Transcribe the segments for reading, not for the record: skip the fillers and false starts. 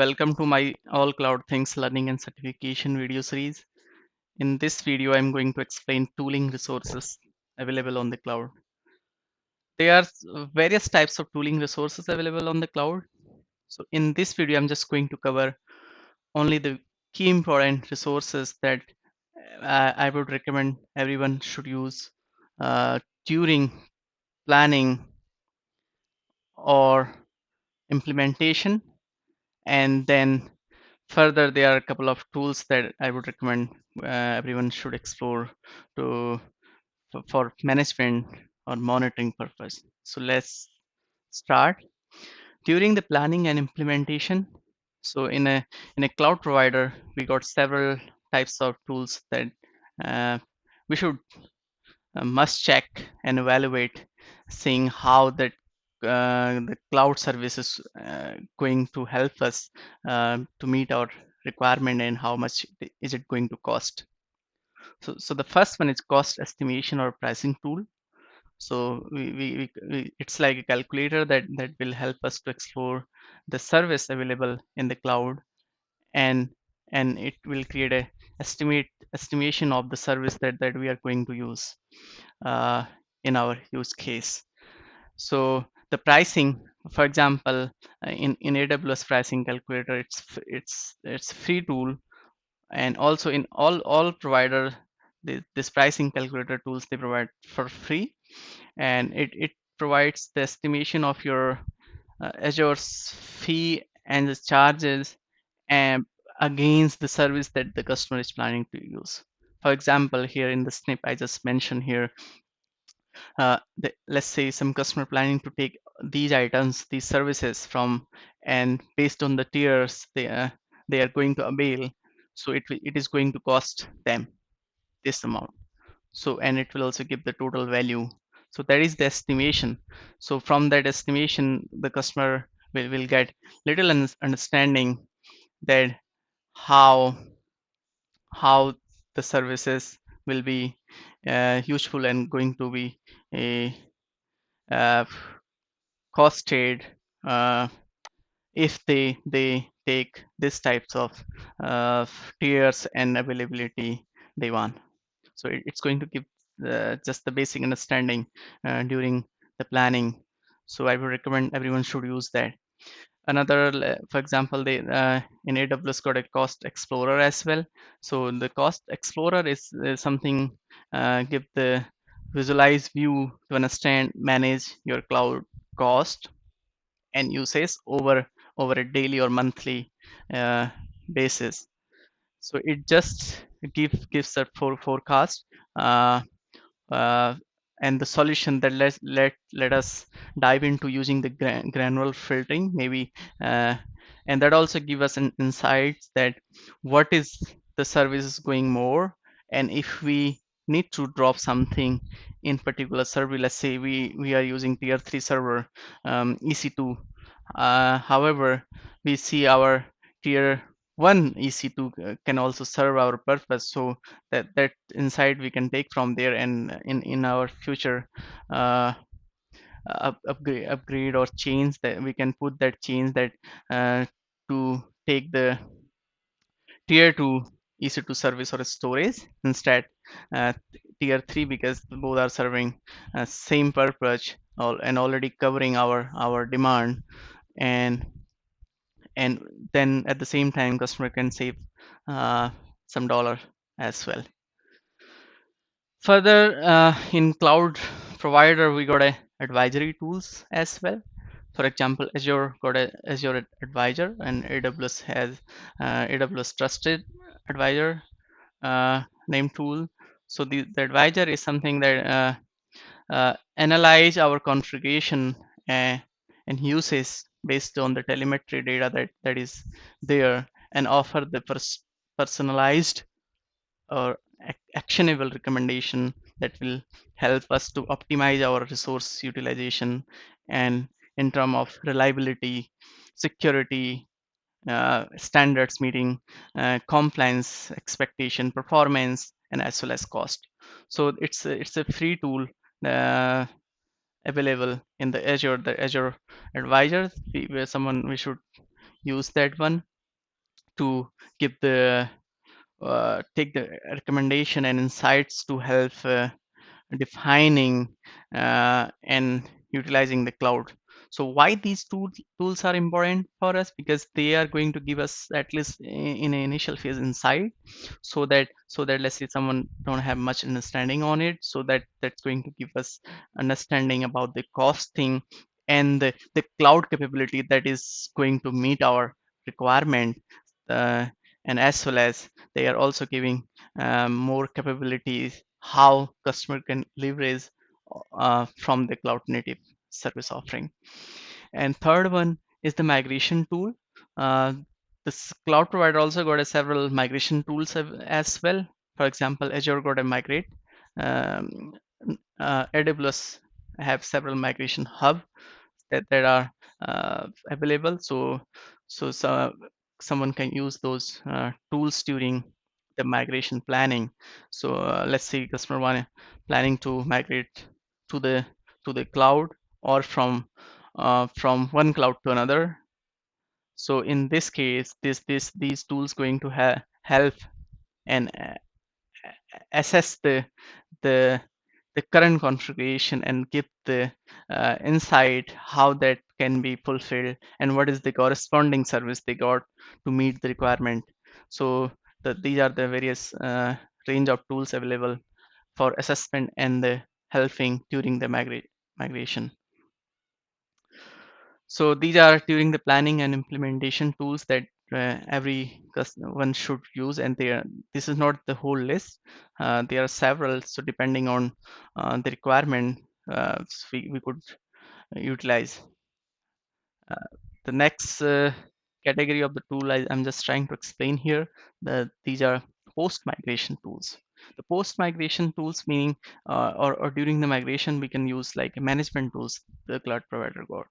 welcome to my All Cloud Things Learning and Certification video series. In this video, I'm going to explain tooling resources available on the cloud. There are various types of tooling resources available on the cloud. So in this video, I'm just going to cover only the key important resources that I would recommend everyone should use during planning or implementation. And then further, there are a couple of tools that I would recommend everyone should explore to for management or monitoring purpose. So let's start. During the planning and implementation, so in a cloud provider, we got several types of tools that we should must check and evaluate, seeing how the cloud service is going to help us to meet our requirement and how much is it going to cost. So the first one is cost estimation or pricing tool. So it's like a calculator that will help us to explore the service available in the cloud, and it will create a estimation of the service that we are going to use uh, in our use case. So the pricing, for example, in AWS pricing calculator, it's free tool, and also in all provider this pricing calculator tools they provide for free, and it provides the estimation of your Azure's fee and the charges and against the service that the customer is planning to use. For example, here in the snip I just mentioned here, let's say some customer planning to take these items, these services from, and based on the tiers they are going to avail, so it is going to cost them this amount. So, and it will also give the total value. So that is the estimation. So from that estimation, the customer will get little understanding that how how the services will be useful and going to be a uh, costed uh, if they take this types of uh, tiers and availability they want. So it's going to give just the basic understanding during the planning. So I would recommend everyone should use that. Another, for example, they in AWS got a cost explorer as well. So the cost explorer is something give the visualized view to understand, manage your cloud cost and usage over a daily or monthly uh, basis. So it just gives a forecast uh, uh, and the solution that let us dive into using the granular filtering maybe, uh, and that also give us an insight that what is the service is going more, and if we need to drop something in particular server, let's say we are using tier 3 server, EC2, however we see our tier 1 EC2 can also serve our purpose. So that insight we can take from there, and in our future upgrade or change, that we can put that change that to take the tier 2 EC2 service or storage instead uh, tier 3, because both are serving same purpose and already covering our demand, and and then at the same time customer can save uh, some dollar as well. Further, in cloud provider, we got a advisory tools as well. For example, Azure got a Azure Advisor, and AWS has AWS Trusted Advisor name tool. So the advisor is something that analyze our configuration and uses based on the telemetry data that is there, and offer the personalized or actionable recommendation that will help us to optimize our resource utilization, and in terms of reliability, security, standards meeting, compliance expectation, performance, and as well as cost. So it's a free tool uh, available in the Azure Advisor. Where someone we should use that one. to give the take the recommendation and insights to help defining and utilizing the cloud. So why these tools are important for us? Because they are going to give us at least in an initial phase insight, so that let's say someone don't have much understanding on it, so that's going to give us understanding about the costing and the cloud capability that is going to meet our requirement, uh, and as well as they are also giving more capabilities how customer can leverage from the cloud native service offering. And third one is the migration tool. uh, this cloud provider also got a several migration tools as well. For example, Azure got a migrate, um, AWS have several migration hub that are available. So someone can use those tools during the migration planning. So let's say customer one planning to migrate to the cloud, or from one cloud to another. So in this case, these tools going to help and assess the the current configuration and give the insight how that can be fulfilled and what is the corresponding service they got to meet the requirement. So these are the various range of tools available for assessment and the helping during the migration. So these are during the planning and implementation tools that every one should use, and this is not the whole list. There are several, so depending on the requirement, we could utilize. The next category of the tool I'm just trying to explain here. These are post-migration tools. The post-migration tools meaning, or during the migration, we can use like management tools the cloud provider got.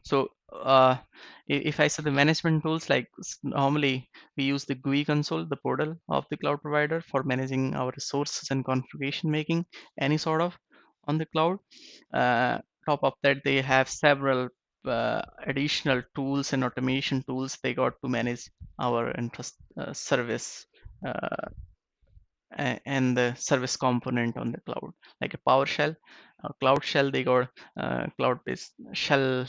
So if I say the management tools, like normally we use the GUI console, the portal of the cloud provider for managing our resources and configuration making any sort of on the cloud. Top of that, they have several additional tools and automation tools they got to manage our interest service uh, and the service component on the cloud, like a PowerShell, a Cloud Shell. They got cloud-based shell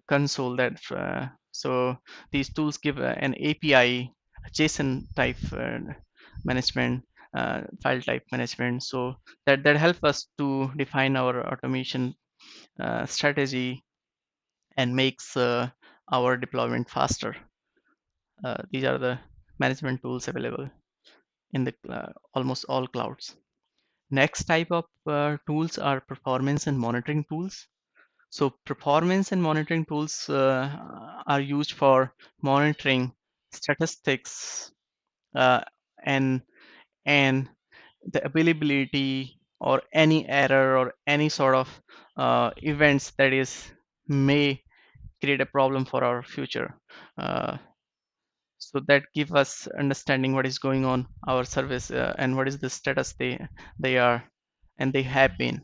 console that. So these tools give an API, JSON type management, file type management. So that help us to define our automation strategy and makes our deployment faster. These are the management tools available in the almost all clouds. Next type of tools are performance and monitoring tools. So performance and monitoring tools are used for monitoring statistics uh, and and the availability or any error or any sort of events that is may create a problem for our future. Uh, so that give us understanding what is going on our service and what is the status they are and they have been.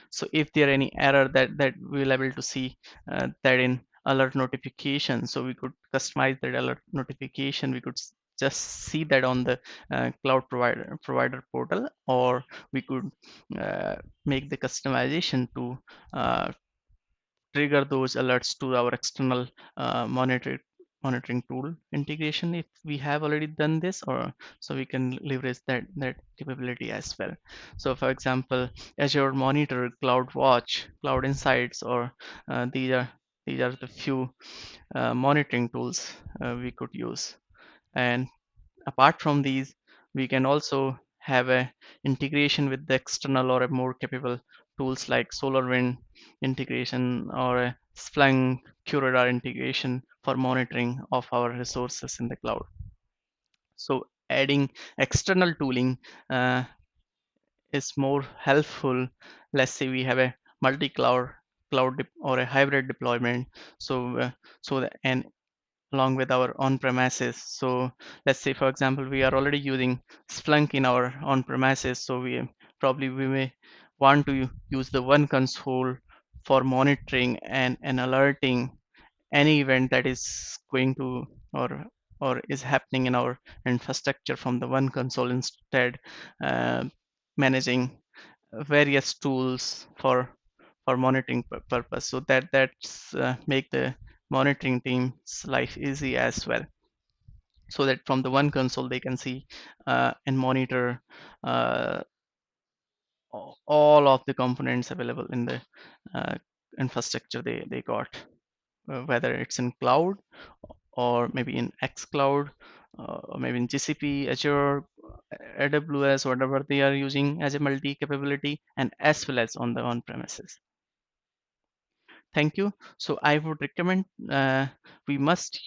So if there are any error that we'll able to see that in alert notification, so we could customize that alert notification. We could just see that on the cloud provider portal, or we could uh, make the customization to uh, trigger those alerts to our external monitoring tool integration if we have already done this, or so we can leverage that capability as well. So for example, Azure Monitor, Cloud Watch, Cloud Insights, or these are the few monitoring tools we could use. And apart from these, we can also have a integration with the external or a more capable tools like SolarWind integration or a Splunk QRadar integration for monitoring of our resources in the cloud. So adding external tooling uh, is more helpful. Let's say we have a multi-cloud or a hybrid deployment. And along with our on-premises. So let's say, for example, we are already using Splunk in our on-premises. So we may want to use the one console for monitoring and alerting any event that is going to or or is happening in our infrastructure from the one console, instead uh, managing various tools for monitoring purpose. So that's make the monitoring team's life easy as well, so that from the one console they can see and monitor uh, all of the components available in the uh, infrastructure they got, whether it's in cloud or maybe in xCloud, or maybe in GCP, Azure, AWS, whatever they are using as a multi capability, and as well as on the on premises. Thank you. So I would recommend we must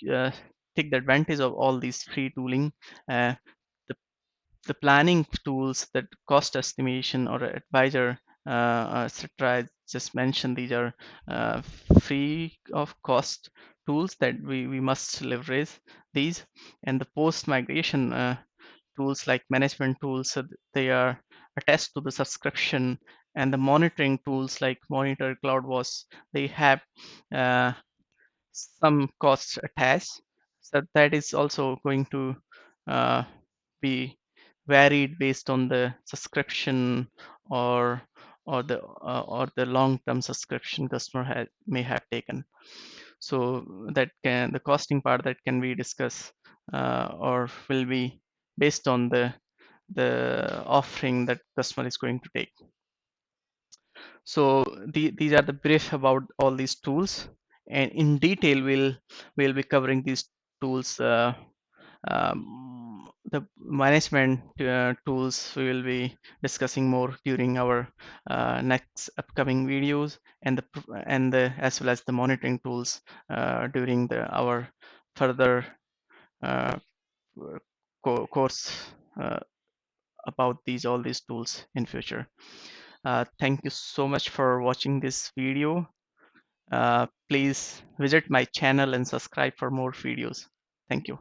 take the advantage of all these free tooling. Uh, the, the planning tools, that cost estimation or advisor, etc. I just mentioned, these are uh, free of cost tools that we must leverage these. And the post migration tools like management tools, so they are attached to the subscription, and the monitoring tools like Monitor, CloudWatch, they have uh, some costs attached. So that is also going to uh, be varied based on the subscription, or or the long-term subscription customer may have taken. So that can, the costing part, that can be discussed or will be based on the offering that customer is going to take. So these are the brief about all these tools, and in detail we'll be covering these tools. The management tools we will be discussing more during our next upcoming videos, and the as well as the monitoring tools during our further uh, course uh, about all these tools in future. Thank you so much for watching this video. Please visit my channel and subscribe for more videos. Thank you.